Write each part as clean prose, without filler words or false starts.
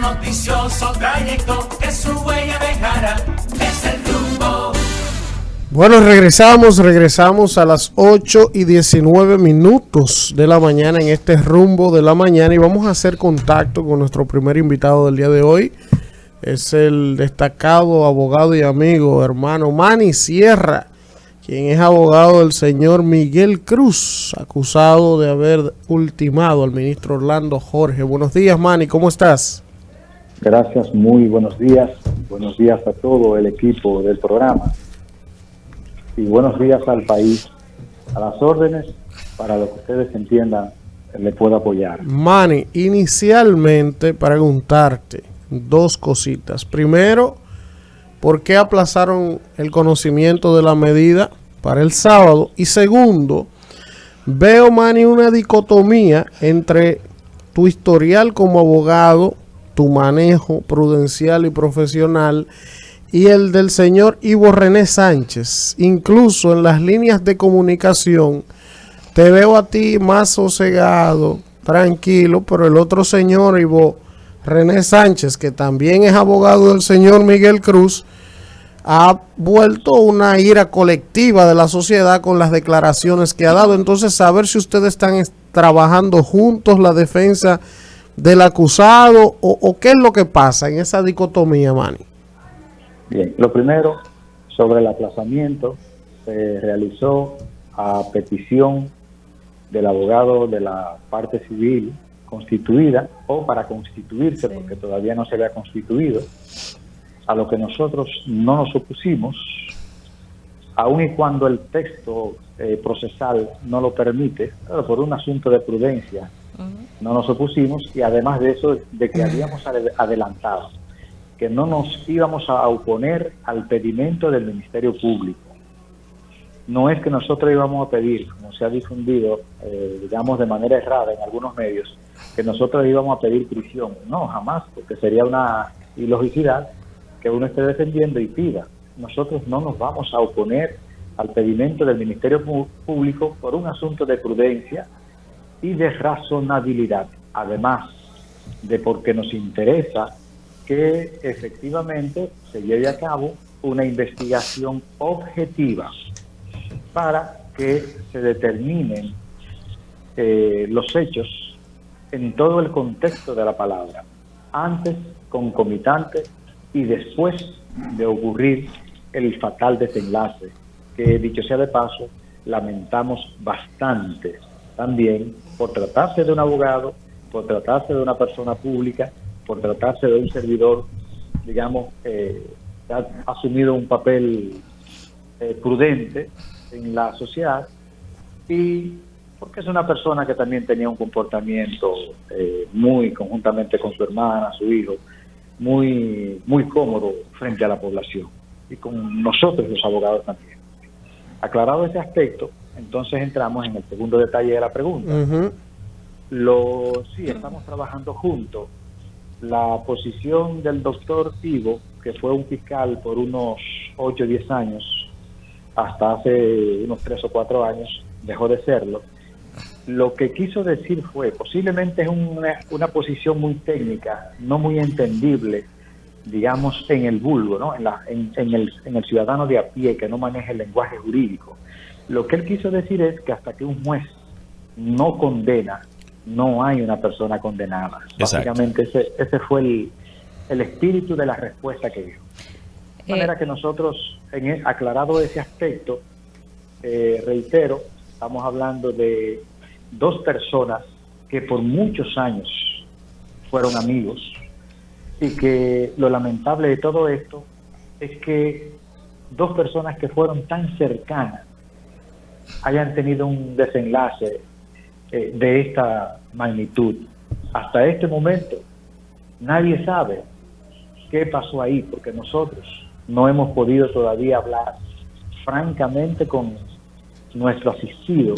noticioso trayecto que su huella dejará. Es el rumbo. Bueno, regresamos a las 8:19 de la mañana en este rumbo de la mañana y vamos a hacer contacto con nuestro primer invitado del día de hoy. Es el destacado abogado y amigo, hermano Manny Sierra, quien es abogado del señor Miguel Cruz, acusado de haber ultimado al ministro Orlando Jorge. Buenos días, Manny, ¿cómo estás? Gracias, muy buenos días. Buenos días a todo el equipo del programa. Y buenos días al país, a las órdenes, para lo que ustedes entiendan, le puedo apoyar. Manny, inicialmente preguntarte dos cositas. Primero, ¿por qué aplazaron el conocimiento de la medida para el sábado? Y segundo, veo, Manny, una dicotomía entre tu historial como abogado, tu manejo prudencial y profesional, y el del señor Ivo René Sánchez. Incluso en las líneas de comunicación te veo a ti más sosegado, tranquilo, pero el otro señor, Ivo René Sánchez, que también es abogado del señor Miguel Cruz, ha vuelto una ira colectiva de la sociedad con las declaraciones que ha dado. Entonces, saber si ustedes están trabajando juntos la defensa del acusado o qué es lo que pasa en esa dicotomía, Manny. Bien, lo primero, sobre el aplazamiento, se realizó a petición del abogado de la parte civil constituida o para constituirse, porque todavía no se había constituido, a lo que nosotros no nos opusimos, aun y cuando el texto procesal no lo permite, pero por un asunto de prudencia no nos opusimos, y además de eso, de que habíamos adelantado que no nos íbamos a oponer al pedimento del Ministerio Público. No es que nosotros íbamos a pedir, como se ha difundido, digamos de manera errada en algunos medios, que nosotros íbamos a pedir prisión. No, jamás, porque sería una ilogicidad que uno esté defendiendo y pida. Nosotros no nos vamos a oponer al pedimento del Ministerio Público por un asunto de prudencia y de razonabilidad, además de porque nos interesa que efectivamente se lleve a cabo una investigación objetiva para que se determinen los hechos en todo el contexto de la palabra, antes, concomitante y después de ocurrir el fatal desenlace, que dicho sea de paso, lamentamos bastante también por tratarse de un abogado, por tratarse de una persona pública, por tratarse de un servidor, digamos, que ha asumido un papel prudente en la sociedad, y porque es una persona que también tenía un comportamiento muy, conjuntamente con su hermana, su hijo, muy cómodo frente a la población y con nosotros los abogados también. Aclarado ese aspecto, entonces entramos en el segundo detalle de la pregunta. Sí, estamos trabajando juntos. La posición del doctor Ivo, que fue un fiscal por unos 8 o 10 años, hasta hace unos 3 o 4 años, dejó de serlo. Lo que quiso decir fue, posiblemente es una posición muy técnica, no muy entendible, digamos, en el vulgo, ¿no? en el ciudadano de a pie que no maneja el lenguaje jurídico. Lo que él quiso decir es que hasta que un juez no condena, no hay una persona condenada. Exacto. Básicamente ese fue el espíritu de la respuesta que dio. De manera que nosotros, aclarado ese aspecto, reitero, estamos hablando de dos personas que por muchos años fueron amigos, y que lo lamentable de todo esto es que dos personas que fueron tan cercanas hayan tenido un desenlace de esta magnitud. Hasta este momento nadie sabe qué pasó ahí, porque nosotros no hemos podido todavía hablar francamente con nuestro asistido,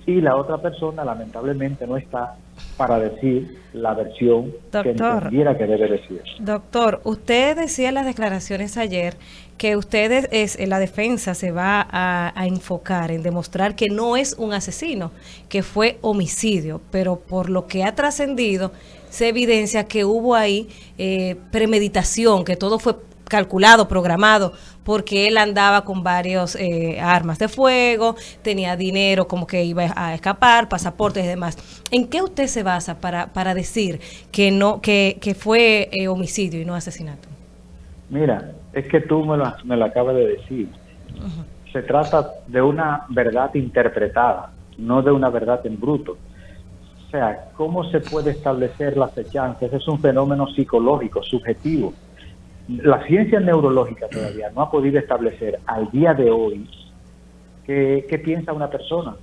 y la otra persona lamentablemente no está para decir la versión que entendiera que debe decir. Doctor, usted decía en las declaraciones ayer que ustedes, en la defensa se va a enfocar en demostrar que no es un asesino, que fue homicidio, pero por lo que ha trascendido, se evidencia que hubo ahí premeditación, que todo fue calculado, programado, porque él andaba con varios armas de fuego, tenía dinero como que iba a escapar, pasaportes y demás. ¿En qué usted se basa para decir que no que fue homicidio y no asesinato? Mira, es que tú me lo acabas de decir. Se trata de una verdad interpretada, no de una verdad en bruto. O sea, ¿cómo se puede establecer la fechanza? Ese es un fenómeno psicológico, subjetivo. La ciencia neurológica todavía no ha podido establecer al día de hoy qué piensa una persona.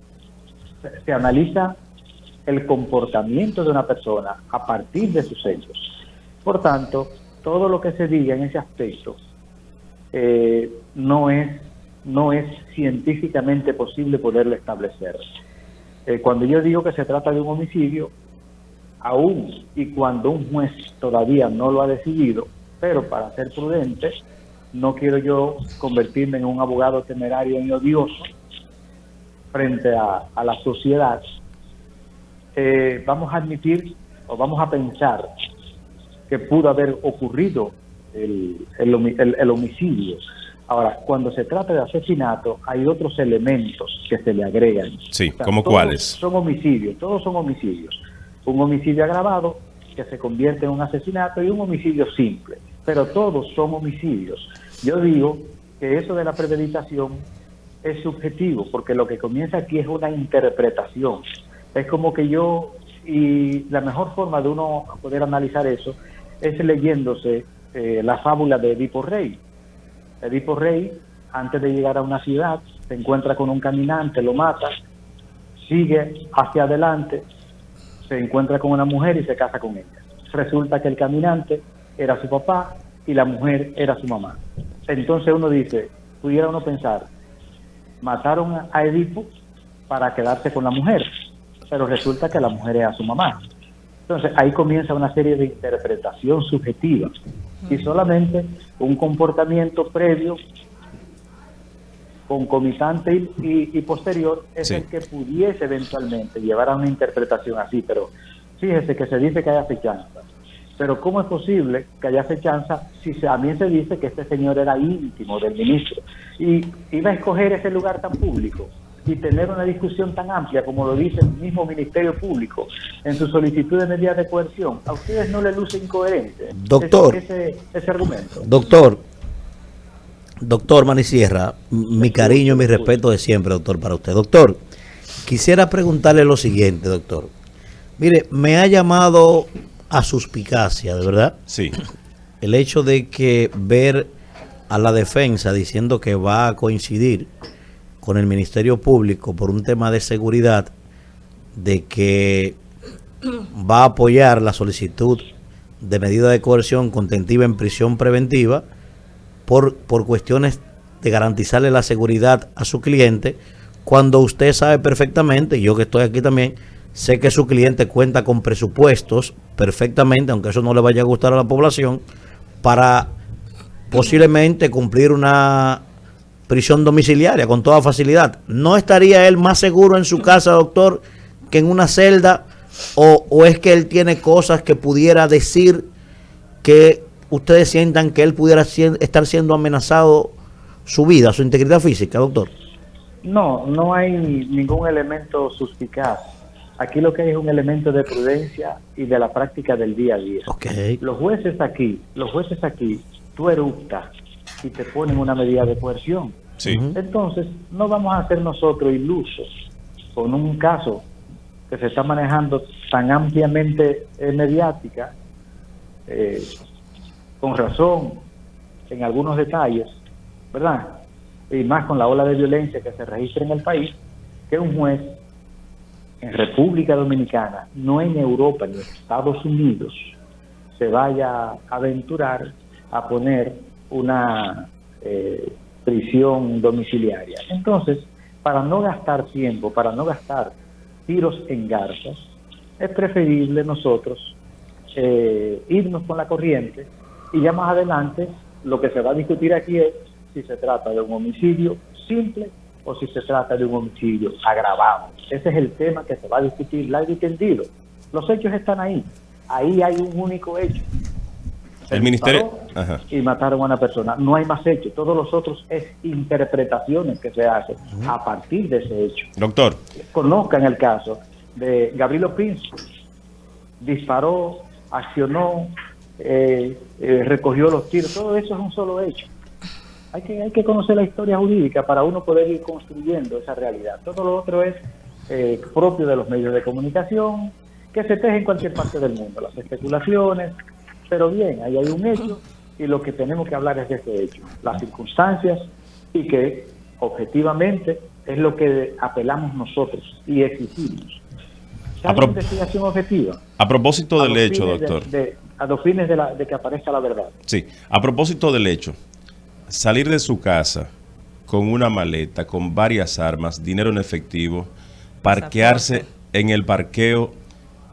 Se analiza el comportamiento de una persona a partir de sus hechos. Por tanto, todo lo que se diga en ese aspecto no es científicamente posible poderlo establecer. Cuando yo digo que se trata de un homicidio, aún y cuando un juez todavía no lo ha decidido, pero para ser prudente, no quiero yo convertirme en un abogado temerario y odioso frente a la sociedad. Vamos a admitir o vamos a pensar que pudo haber ocurrido el homicidio. Ahora, cuando se trata de asesinato, hay otros elementos que se le agregan. Sí, o sea, ¿cómo cuáles? Son homicidios, todos son homicidios. Un homicidio agravado que se convierte en un asesinato y un homicidio simple, pero todos son homicidios. Yo digo que eso de la premeditación es subjetivo, porque lo que comienza aquí es una interpretación. Es como que y la mejor forma de uno poder analizar eso es leyéndose la fábula de Edipo Rey. Edipo Rey, antes de llegar a una ciudad, se encuentra con un caminante, lo mata, sigue hacia adelante, se encuentra con una mujer y se casa con ella. Resulta que el caminante era su papá y la mujer era su mamá. Entonces uno dice, pudiera uno pensar, mataron a Edipo para quedarse con la mujer, pero resulta que la mujer era su mamá. Entonces ahí comienza una serie de interpretación subjetiva y solamente un comportamiento previo, concomitante y posterior es el que pudiese eventualmente llevar a una interpretación así. Pero fíjese que se dice que hay acechanza, pero ¿cómo es posible que haya acechanza si también se dice que este señor era íntimo del ministro y iba a escoger ese lugar tan público y tener una discusión tan amplia como lo dice el mismo Ministerio Público en su solicitud de medidas de coerción? ¿A ustedes no les luce incoherente ese argumento? Doctor Manisierra, mi cariño y mi respeto de siempre, doctor, para usted. Doctor, quisiera preguntarle lo siguiente, doctor. Mire, me ha llamado a suspicacia, ¿de verdad? Sí. El hecho de que ver a la defensa diciendo que va a coincidir con el Ministerio Público por un tema de seguridad, de que va a apoyar la solicitud de medida de coerción contentiva en prisión preventiva por cuestiones de garantizarle la seguridad a su cliente, cuando usted sabe perfectamente, y yo que estoy aquí también, sé que su cliente cuenta con presupuestos perfectamente, aunque eso no le vaya a gustar a la población, para posiblemente cumplir una prisión domiciliaria con toda facilidad. ¿No estaría él más seguro en su casa, doctor, que en una celda? ¿O es que él tiene cosas que pudiera decir que ustedes sientan que él pudiera estar siendo amenazado su vida, su integridad física, doctor? No hay ningún elemento suspicaz. Aquí lo que hay es un elemento de prudencia y de la práctica del día a día. Okay. Los jueces aquí, tú eructas y te ponen una medida de coerción. Sí. Entonces, no vamos a ser nosotros ilusos con un caso que se está manejando tan ampliamente mediática, con razón en algunos detalles, ¿verdad? Y más con la ola de violencia que se registra en el país, que un juez en República Dominicana, no en Europa ni en Estados Unidos, se vaya a aventurar a poner una prisión domiciliaria. Entonces, para no gastar tiempo, para no gastar tiros en garzas, es preferible nosotros irnos con la corriente y ya más adelante lo que se va a discutir aquí es si se trata de un homicidio simple o si se trata de un homicidio agravado. Ese es el tema que se va a discutir largo y tendido. Los hechos están ahí. Ahí hay un único hecho. El ministerio... Disparó Ajá. y mataron a una persona. No hay más hechos. Todos los otros es interpretaciones que se hacen a partir de ese hecho. Doctor, Conozcan el caso de Gabrielo Pinzo. Disparó, accionó, recogió los tiros. Todo eso es un solo hecho. Hay que conocer la historia jurídica para uno poder ir construyendo esa realidad. Todo lo otro es propio de los medios de comunicación, que se teje en cualquier parte del mundo, las especulaciones, pero bien, ahí hay un hecho y lo que tenemos que hablar es de ese hecho, las circunstancias, y que objetivamente es lo que apelamos nosotros y exigimos. A ¿Hay pro- investigación objetiva? a propósito del A los hecho, fines doctor. a los fines de que aparezca la verdad. Sí, a propósito del hecho, salir de su casa con una maleta, con varias armas, dinero en efectivo, parquearse en el parqueo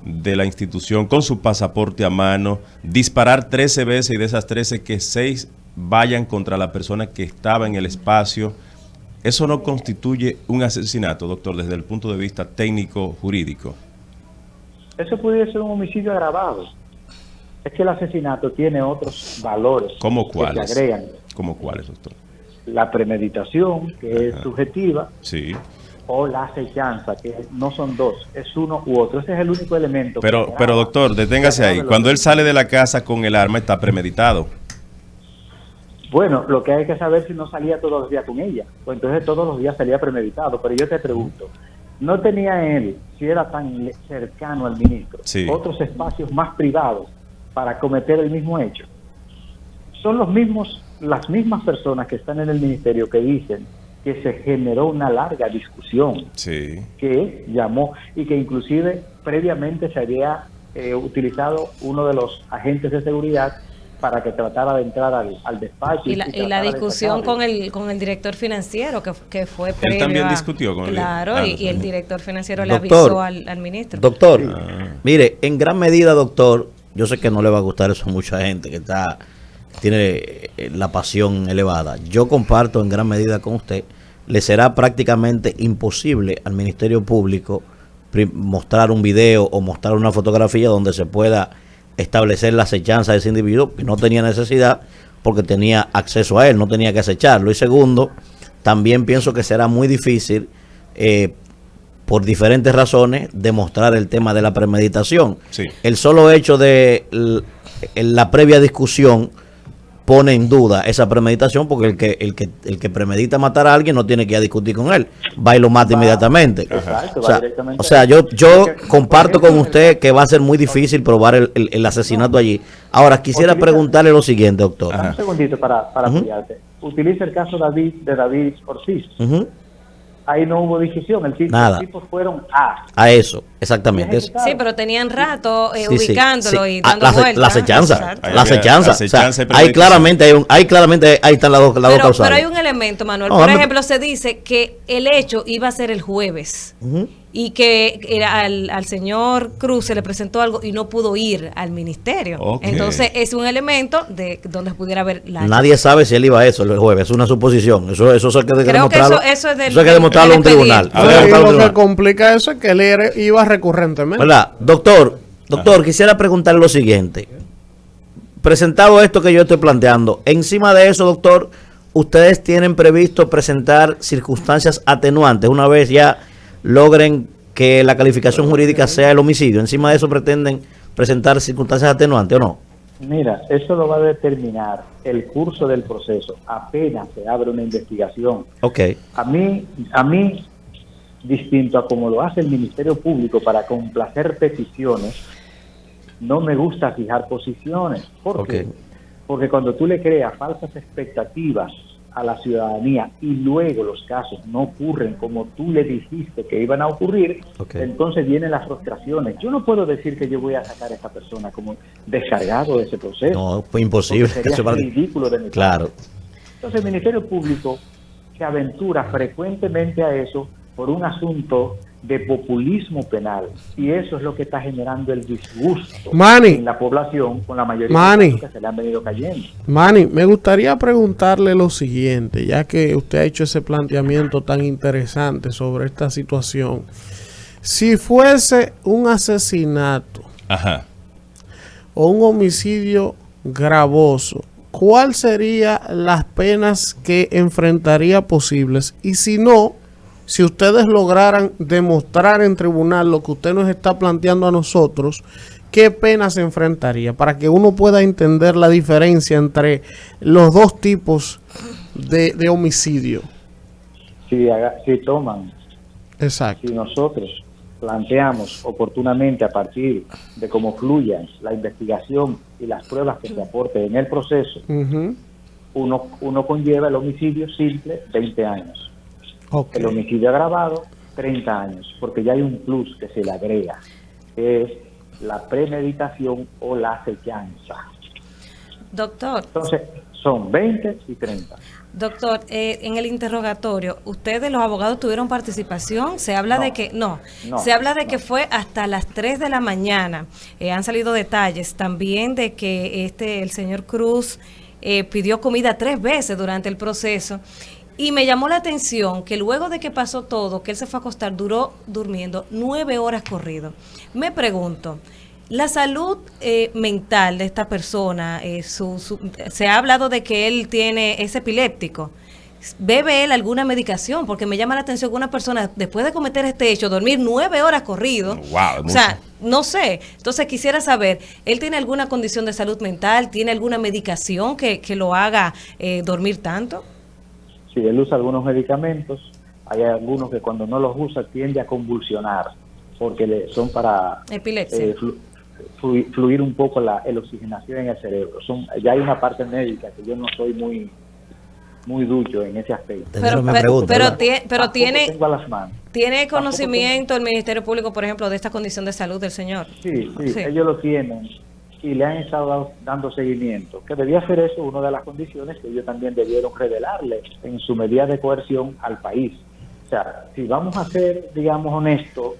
de la institución con su pasaporte a mano, disparar 13 veces y de esas 13 que 6 vayan contra la persona que estaba en el espacio, ¿eso no constituye un asesinato, doctor, desde el punto de vista técnico jurídico? Eso puede ser un homicidio agravado. Es que el asesinato tiene otros valores ¿Cómo que cuáles? se agregan. ¿Cómo cuáles, doctor? La premeditación, que es subjetiva, Sí. o la acechanza, que no son dos, es uno u otro. Ese es el único elemento. que Pero agrava. doctor, deténgase Que ahí. agrava Cuando los él sale de la casa con el arma, está premeditado. Bueno, lo que hay que saber si no salía todos los días con ella, pues entonces todos los días salía premeditado. Pero yo te pregunto, ¿no tenía él, si era tan cercano al ministro, Sí. otros espacios más privados para cometer el mismo hecho? Son las mismas personas que están en el ministerio que dicen que se generó una larga discusión, Sí. que llamó y que inclusive previamente se había utilizado uno de los agentes de seguridad para que tratara de entrar al despacho. Y la tratara de discusión sacarlo. con el director financiero, que fue Él previo también a- discutió con él. Claro, Ah, y el sí. director financiero le Doctor. avisó al ministro. Doctor, Ah. mire, en gran medida, doctor, yo sé que no le va a gustar eso a mucha gente que tiene la pasión elevada. Yo comparto en gran medida con usted. Le será prácticamente imposible al Ministerio Público mostrar un video o mostrar una fotografía donde se pueda establecer la acechanza de ese individuo, que no tenía necesidad porque tenía acceso a él, no tenía que acecharlo. Y segundo, también pienso que será muy difícil por diferentes razones, demostrar el tema de la premeditación. Sí. El solo hecho de la previa discusión pone en duda esa premeditación, porque el que premedita matar a alguien no tiene que ir a discutir con él, va y lo mata inmediatamente. Exacto, O va sea, directamente o sea, ahí. yo Porque, comparto por ejemplo, con usted que va a ser muy difícil probar el asesinato allí. Ahora, quisiera Utiliza- preguntarle lo siguiente, doctor. Dame un segundito para apoyarte. Utiliza el caso de David Ortiz. Ujú. Ahí no hubo decisión, Nada. los tipos fueron a... A eso, exactamente. Eso. Sí, pero tenían rato Sí, sí, ubicándolo sí. y dando vueltas. La acechanza, Exacto. Ahí la había acechanza. O sea, acechanza y ahí premeditación. claramente ahí están las dos Pero causales. hay un elemento, Manuel. No, Por dame- ejemplo, se dice que el hecho iba a ser el jueves Ujú. y que al señor Cruz se le presentó algo y no pudo ir al ministerio. Ok. Entonces es un elemento de donde pudiera haber la... Nadie sabe si él iba a eso el jueves, es una suposición. Eso hay que Creo que demostrarlo. eso es del- Eso hay que demostrarlo a un del tribunal. expediente. Eso hay que Y demostrarlo a un lo que tribunal. complica eso es que él iba recurrentemente. ¿Verdad? Doctor, quisiera preguntarle lo siguiente. Presentado esto que yo estoy planteando, encima de eso, doctor, ¿ustedes tienen previsto presentar circunstancias atenuantes una vez ya logren que la calificación jurídica sea el homicidio? Encima de eso, ¿pretenden presentar circunstancias atenuantes o no? Mira, eso lo va a determinar el curso del proceso. Apenas se abre una investigación. Ok. A mí, distinto a como lo hace el Ministerio Público para complacer peticiones, no me gusta fijar posiciones. ¿Por qué? Ok. Porque cuando tú le creas falsas expectativas a la ciudadanía y luego los casos no ocurren como tú le dijiste que iban a ocurrir, Ok. entonces vienen las frustraciones. Yo no puedo decir que yo voy a sacar a esa persona como descargado de ese proceso. No, fue imposible. Porque sería Eso para- ridículo de mi parte. Claro. Entonces el Ministerio Público se aventura frecuentemente a eso por un asunto de populismo penal, y eso es lo que está generando el disgusto Manny. en la población con la mayoría Manny. de los casos que se le han venido cayendo. Manny, me gustaría preguntarle lo siguiente, ya que usted ha hecho ese planteamiento tan interesante sobre esta situación. Si fuese un asesinato, Ajá. o un homicidio gravoso, ¿cuál serían las penas que enfrentaría posibles? Y si no, si ustedes lograran demostrar en tribunal lo que usted nos está planteando a nosotros, ¿qué pena se enfrentaría? Para que uno pueda entender la diferencia entre los dos tipos de homicidio. Si toman, Exacto. si nosotros planteamos oportunamente a partir de cómo fluya la investigación y las pruebas que se aporten en el proceso, Ujú. uno conlleva el homicidio simple 20 años, Ok. el homicidio agravado 30 años, porque ya hay un plus que se le agrega, que es la premeditación o la acechanza. Doctor, Entonces, son 20 y 30. doctor, en el interrogatorio, ¿ustedes los abogados tuvieron participación? Se habla No. de que no, No, se habla de no. que fue hasta las 3 de la mañana. Han salido detalles también de que el señor Cruz pidió comida 3 veces durante el proceso. Y me llamó la atención que luego de que pasó todo, que él se fue a acostar, duró durmiendo 9 horas corrido. Me pregunto, la salud mental de esta persona, se ha hablado de que él es epiléptico. ¿Bebe él alguna medicación? Porque me llama la atención que una persona, después de cometer este hecho, dormir 9 horas corrido, Wow, o sea, no sé. Entonces quisiera saber, ¿él tiene alguna condición de salud mental? ¿Tiene alguna medicación que lo haga dormir tanto? Si él usa algunos medicamentos, hay algunos que cuando no los usa tiende a convulsionar, porque son para Epilepsia. fluir un poco la oxigenación en el cerebro. Ya hay una parte médica que yo no soy muy ducho en ese aspecto. Pero tiene Tengo a las manos. ¿Tiene conocimiento el Ministerio Público, por ejemplo, de esta condición de salud del señor? Sí, Sí. ellos lo tienen y le han estado dando seguimiento. Que debía ser eso una de las condiciones que ellos también debieron revelarle en su medida de coerción al país. O sea, si vamos a ser, digamos, honestos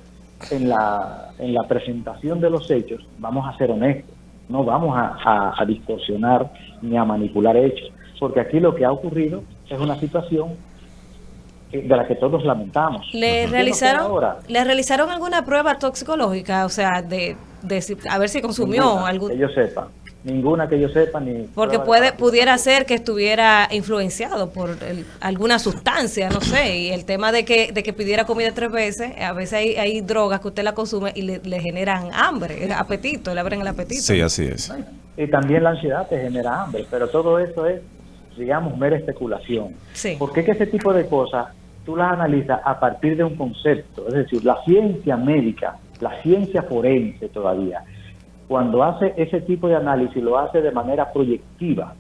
en la presentación de los hechos, vamos a ser honestos. No vamos a distorsionar ni a manipular hechos. Porque aquí lo que ha ocurrido es una situación de la que todos lamentamos. ¿Le Yo no sé ahora. realizaron alguna prueba toxicológica? O sea, a ver si consumió Ninguna algún... que yo sepa. Ninguna que yo sepa ni... Porque pudiera ser que estuviera influenciado por alguna sustancia, no sé, y el tema de que pidiera comida 3 veces, a veces hay drogas que usted la consume y le generan hambre, apetito, le abren el apetito. Sí, así es. Y también la ansiedad te genera hambre, pero todo eso es, digamos, mera especulación. Sí. Porque es que ese tipo de cosas tú las analizas a partir de un concepto, es decir, la ciencia médica, la ciencia forense todavía, cuando hace ese tipo de análisis lo hace de manera proyectiva,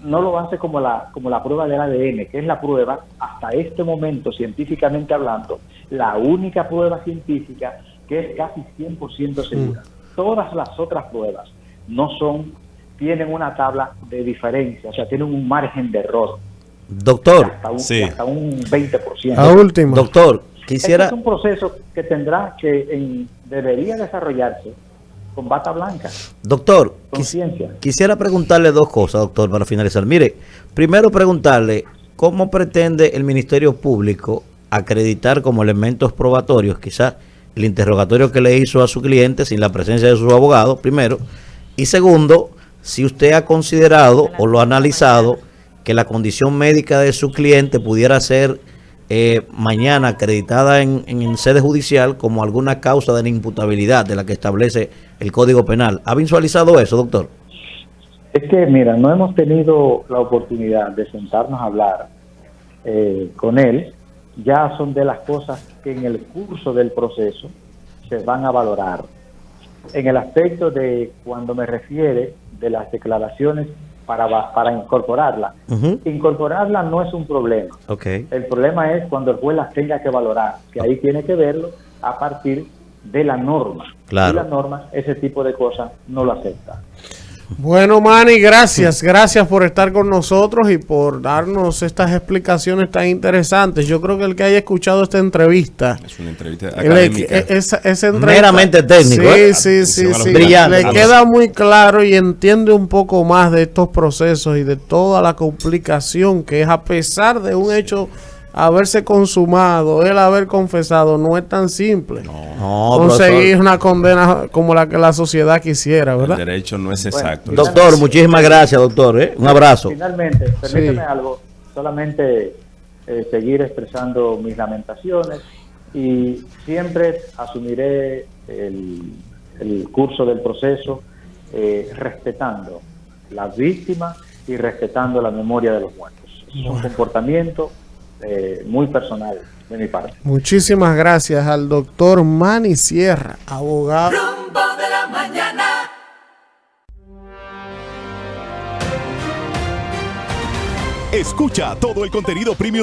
no lo hace como la prueba del ADN, que es la prueba, hasta este momento, científicamente hablando, la única prueba científica que es casi 100% segura. Todas las otras pruebas tienen una tabla de diferencia, o sea, tienen un margen de error. Doctor, Hasta un 20%. La última. doctor, Este quisiera... es un proceso que debería desarrollarse con bata blanca, Doctor, con ciencia. quisiera preguntarle 2 cosas, doctor, para finalizar. Mire, primero preguntarle cómo pretende el Ministerio Público acreditar como elementos probatorios, quizás el interrogatorio que le hizo a su cliente sin la presencia de su abogado, primero. Y segundo, si usted ha considerado o lo ha analizado que la condición médica de su cliente pudiera ser mañana acreditada en sede judicial como alguna causa de la imputabilidad de la que establece el Código Penal. ¿Ha visualizado eso, doctor? Es que, mira, no hemos tenido la oportunidad de sentarnos a hablar con él. Ya son de las cosas que en el curso del proceso se van a valorar. En el aspecto de cuando me refiere de las declaraciones para incorporarla. Incorporarla no es un problema. Okay. El problema es cuando el juez las tenga que valorar, que ahí tiene que verlo a partir de la norma. Claro. Y la norma, ese tipo de cosas, no lo acepta. Bueno, Manny, gracias por estar con nosotros y por darnos estas explicaciones tan interesantes. Yo creo que el que haya escuchado esta entrevista, Es una entrevista académica. esa entrevista, Meramente técnico, sí, Atención a los brillante. le queda muy claro y entiende un poco más de estos procesos y de toda la complicación que es, a pesar de un hecho haberse consumado, el haber confesado, no es tan simple. No, conseguir una condena como la que la sociedad quisiera, ¿verdad? El derecho no es exacto. Doctor, muchísimas gracias, doctor. Un abrazo. Finalmente, permíteme Sí. algo, solamente seguir expresando mis lamentaciones y siempre asumiré el curso del proceso respetando las víctimas y respetando la memoria de los muertos. Es un comportamiento muy personal de mi parte. Muchísimas gracias al doctor Manny Sierra, abogado. Rumbo de la mañana. Escucha todo el contenido premium